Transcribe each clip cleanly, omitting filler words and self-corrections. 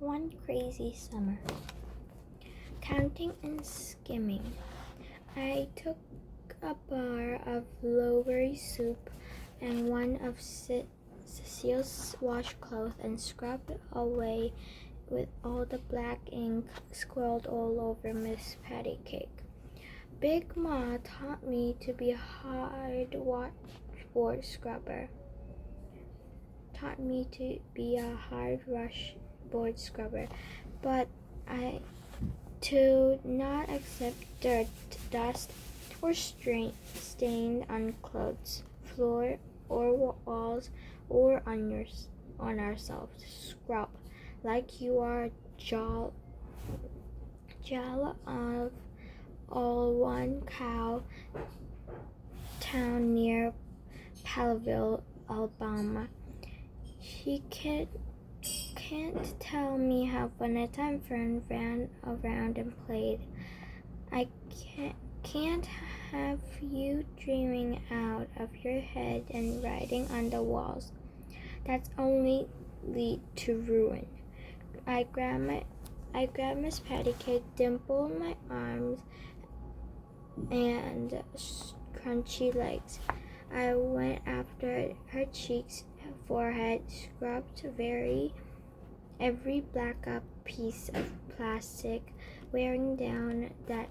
One crazy summer. Counting and skimming. I took a bar of blueberry soup and one of Cecile's washcloth and scrubbed away with all the black ink squirreled all over Miss Patty Cake. Big Ma taught me to be a hard washboard scrubber. But I to not accept dirt, dust, or stain on clothes, floor, or walls, or on ourselves. Scrub like you are Jal of all one cow town near Palville, Alabama. She can't tell me how Vanetta and Fern ran around and played. I can't have you dreaming out of your head and writing on the walls. That's only lead to ruin. I grabbed Miss Patty Cake, dimpled my arms and crunchy legs. I went after her cheeks, forehead, scrubbed every black up piece of plastic, wearing down that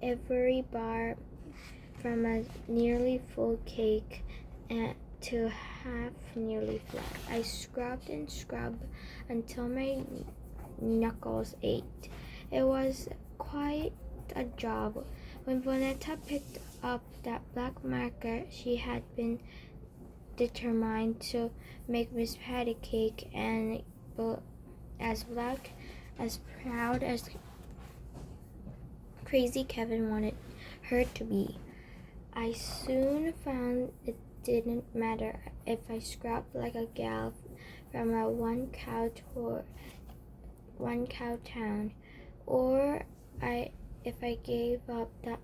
every bar from a nearly full cake to half nearly flat. I scrubbed and scrubbed until my knuckles ached. It was quite a job. When Vonetta picked up that black marker, she had been determined to make Miss Patty Cake and as black, as proud as Crazy Kevin wanted her to be. I soon found it didn't matter if I scrubbed like a gal from a one cow town, or if I gave up the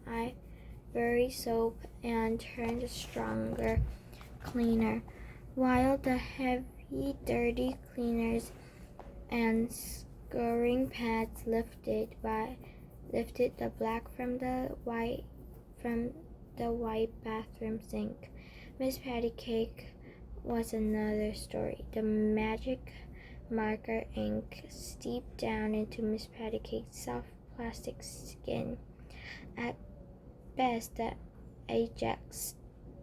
ivory soap and turned a stronger cleaner, while the heavy, dirty cleaners and scouring pads lifted the black from the white bathroom sink. Miss Patty Cake was another story. The magic marker ink seeped down into Miss Patty Cake's soft plastic skin. At best, the Ajax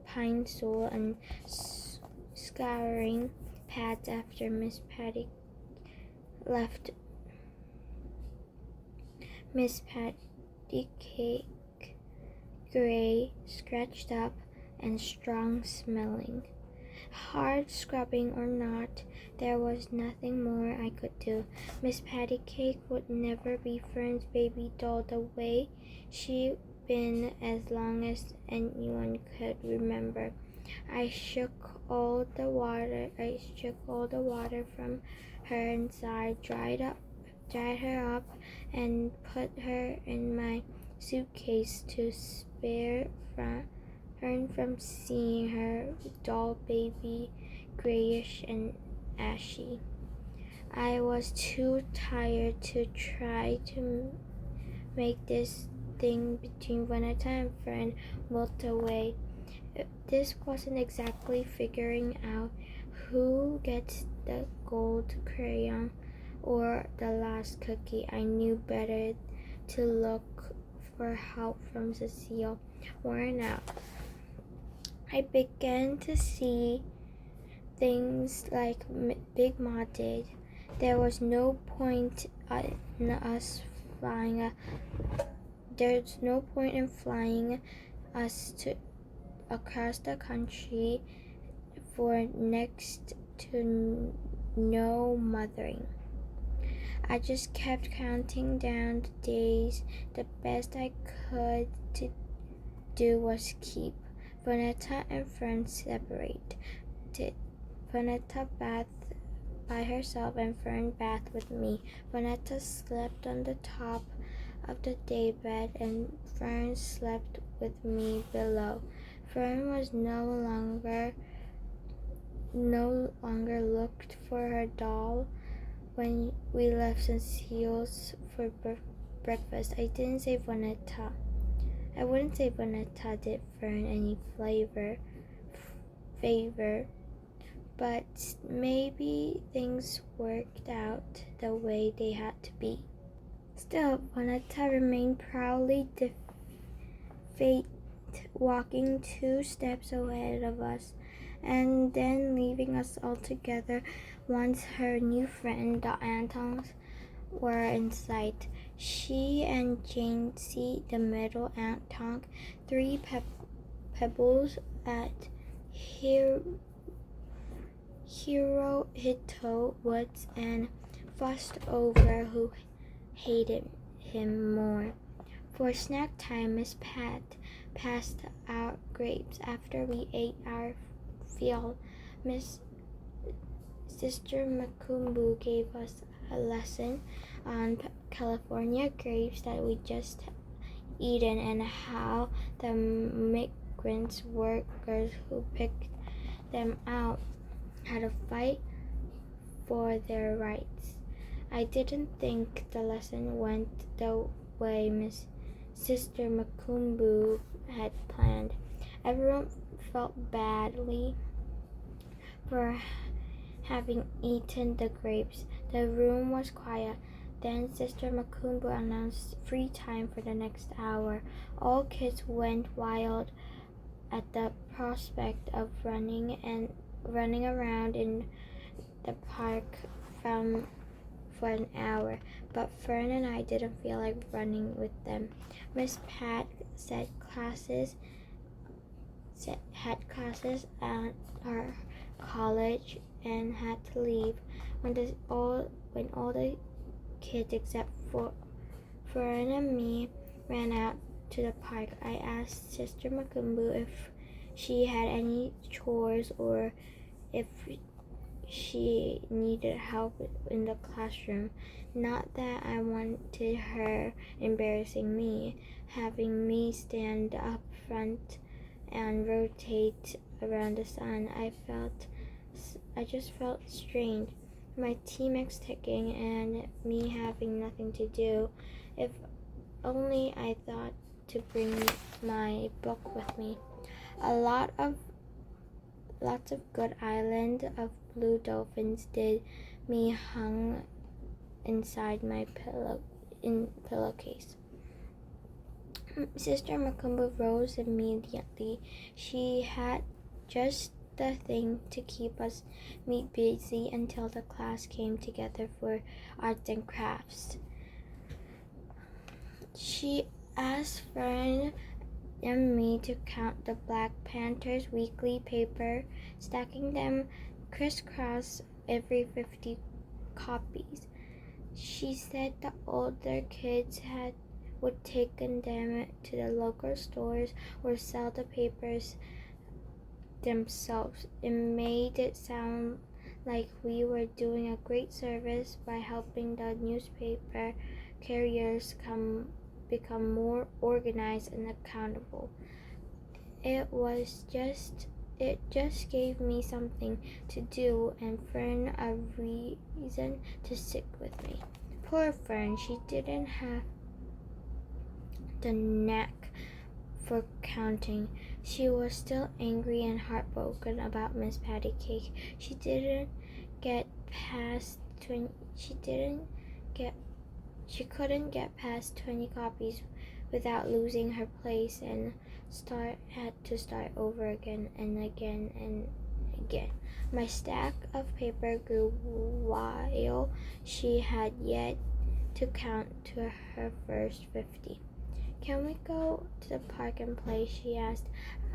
pine sol and scouring pads after Miss Patty left Miss Patty Cake gray, scratched up, and strong smelling. Hard scrubbing or not, there was nothing more I could do. Miss Patty Cake would never be Fern's baby doll the way she'd been as long as anyone could remember. I shook all the water from her inside, dried her up, and put her in my suitcase to spare Fern from seeing her doll baby grayish and ashy. I was too tired to try to make this thing between Vanetta and Fern melt away. This wasn't exactly figuring out who gets the gold crayon or the last cookie. I knew better to look for help from Cecile. Worn out, I began to see things like Big Ma did. There was no point in us flying. There's no point in flying us across the country for next to no mothering. I just kept counting down the days. The best I could to do was keep Vanetta and Fern separated. Vanetta bathed by herself and Fern bathed with me. Vanetta slept on the top of the daybed and Fern slept with me below. Fern was no longer looked for her doll when we left some seals for breakfast. I didn't say Vanetta. I wouldn't say Vanetta did Fern any favor, but maybe things worked out the way they had to be. Still, Vanetta remained proudly defeated, walking 2 steps ahead of us, and then leaving us all together once her new friend, the Antons, were in sight. She and Jancy, the middle Anton, 3 pebbles at Hirohito Woods, and fussed over who hated him more. For snack time, Miss Pat passed out grapes after we ate our fill. Sister Makumbu gave us a lesson on California grapes that we just eaten and how the migrant workers who picked them out had to fight for their rights. I didn't think the lesson went the way Sister Makumbu had planned. Everyone felt badly for having eaten the grapes. The room was quiet. Then Sister Makumbu announced free time for the next hour. All kids went wild at the prospect of running around in the park for an hour, but Fern and I didn't feel like running with them. Miss Pat had classes at our college and had to leave. When all the kids except for Fern and me ran out to the park, I asked Sister Makumbu if she had any chores or if she needed help in the classroom. Not that I wanted her embarrassing me, having me stand up front and rotate around the sun. I just felt strange. My teammates ticking and me having nothing to do. If only I thought to bring my book with me. Lots of good island of blue dolphins did me hung inside my pillowcase. Sister Makumbu rose immediately. She had just the thing to keep us busy until the class came together for arts and crafts. She asked Fern and me to count the Black Panther's weekly paper, stacking them crisscross every 50 copies. She said the older kids would take them to the local stores or sell the papers themselves. It made it sound like we were doing a great service by helping the newspaper carriers become more organized and accountable. It just gave me something to do and Fern a reason to stick with me. Poor Fern, she didn't have the knack for counting. She was still angry and heartbroken about Miss Patty Cake. She couldn't get past 20 copies without losing her place and had to start over again and again and again. My stack of paper grew while she had yet to count to her first 50. Can we go to the park and play? She asked.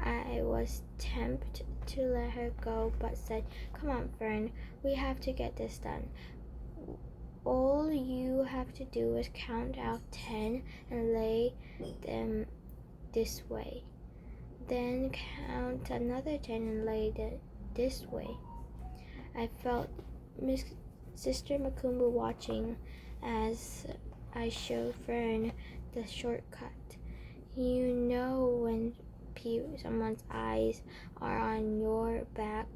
I was tempted to let her go, but said, "Come on, Fern, we have to get this done. All you have to do is count out 10 and lay them this way. Then count another 10 and lay them this way." I felt Sister Makumbu watching as I showed Fern the shortcut. You know when someone's eyes are on your back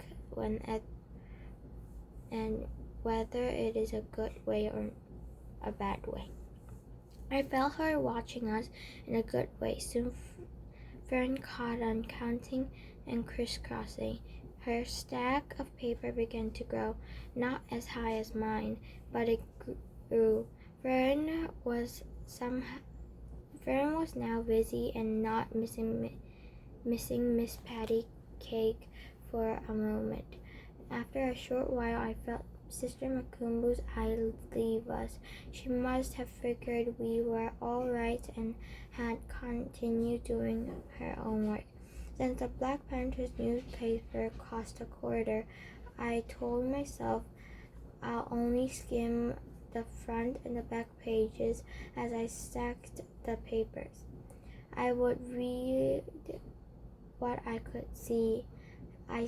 and whether it is a good way or a bad way. I felt her watching us in a good way. Soon Fern caught on counting and crisscrossing. Her stack of paper began to grow, not as high as mine, but it grew. Fern was now busy and not missing Miss Patty Cake for a moment. After a short while, I felt Sister Makumbu's eye leave us. She must have figured we were all right and had continued doing her own work. Since the Black Panther's newspaper cost a quarter, I told myself I'll only skim the front and the back pages as I stacked the papers. I would read what I could see. I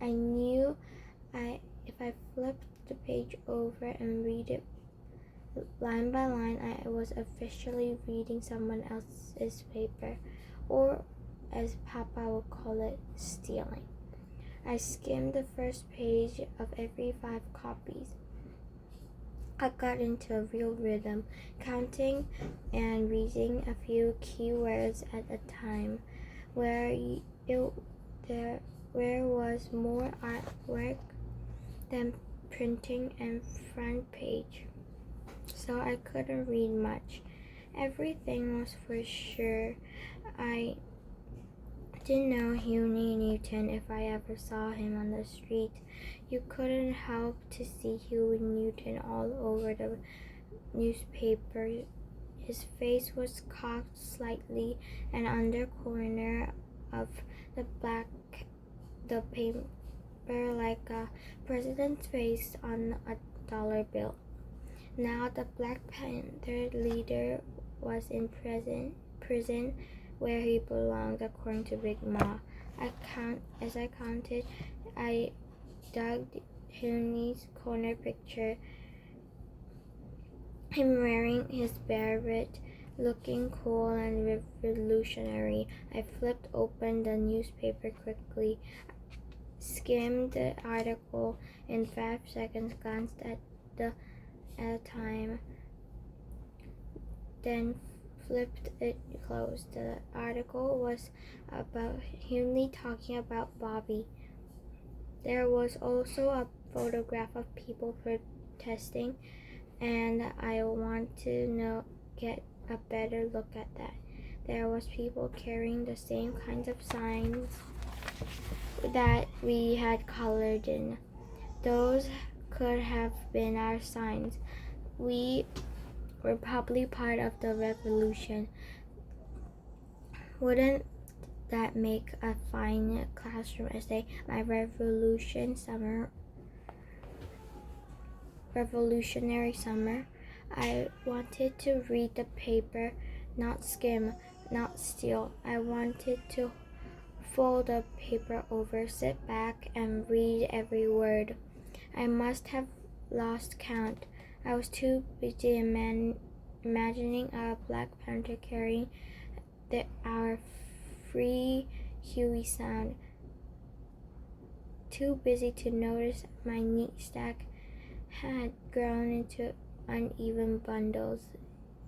knew if I flipped the page over and read it line by line, I was officially reading someone else's paper, or as Papa would call it, stealing. I skimmed the first page of every 5 copies. I got into a real rhythm, counting and reading a few keywords at a time. Where was more artwork than printing and front page, so I couldn't read much. Everything was for sure. I didn't know Huey Newton if I ever saw him on the street. You couldn't help to see Huey Newton all over the newspaper. His face was cocked slightly, and under corner of the paper like a president's face on a dollar bill. Now the Black Panther leader was in prison where he belonged, according to Big Ma. As I counted, I dug Huey's corner picture. Him wearing his beret, looking cool and revolutionary. I flipped open the newspaper quickly, skimmed the article in 5 seconds, glanced at a time, then flipped it closed. The article was about Huey talking about Bobby. There was also a photograph of people protesting, and I want to get a better look at that. There was people carrying the same kinds of signs that we had colored in. Those could have been our signs. We were probably part of the revolution. Wouldn't that make a fine classroom essay? My revolutionary summer. I wanted to read the paper, not skim, not steal. I wanted to fold the paper over, sit back, and read every word. I must have lost count. I was too busy imagining a Black Panther carrying our free Huey sound. Too busy to notice my neat stack had grown into uneven bundles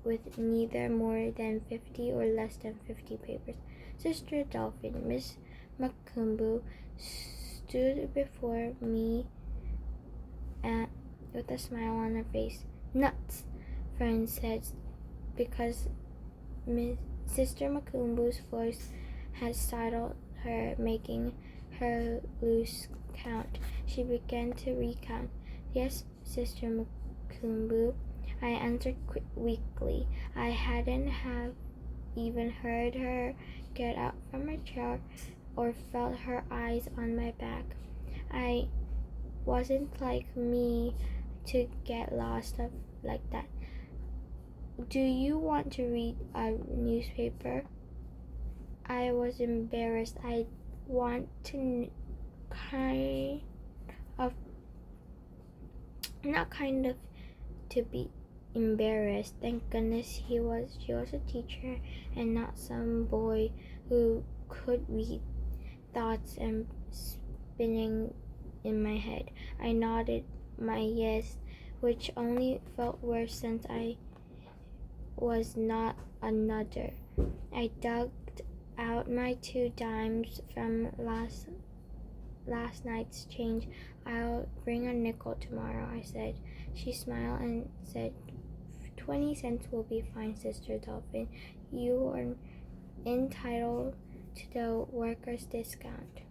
with neither more than 50 or less than 50 papers. Sister Dolphin, Miss Makumbu, stood before me with a smile on her face. Nuts, Fern said, because Sister Makumbu's voice had startled her, making her lose count. She began to recount. Yes, Sister Makumbu, I answered weakly. I hadn't even heard her get up from her chair or felt her eyes on my back. I wasn't like me to get lost like that. Do you want to read a newspaper? I was embarrassed. I want to to be embarrassed. Thank goodness she was a teacher and not some boy who could read thoughts and spinning in my head. I nodded my yes, which only felt worse since I was not another. I dug out my 2 dimes from last night's change. I'll bring a nickel tomorrow, I said. She smiled and said, 20 cents will be fine, Sister Dolphin. You are entitled to the workers' discount.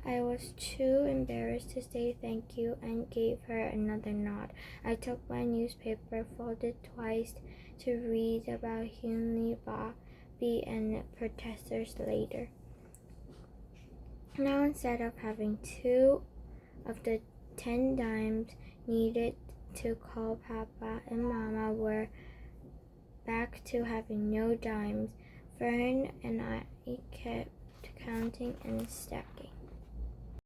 I was too embarrassed to say thank you and gave her another nod. I took my newspaper, folded twice, to read about Hunley Bobby and protesters later. Now, instead of having 2 of the 10 dimes needed to call Papa and Mama, we're back to having no dimes. Fern and I kept counting and stacking.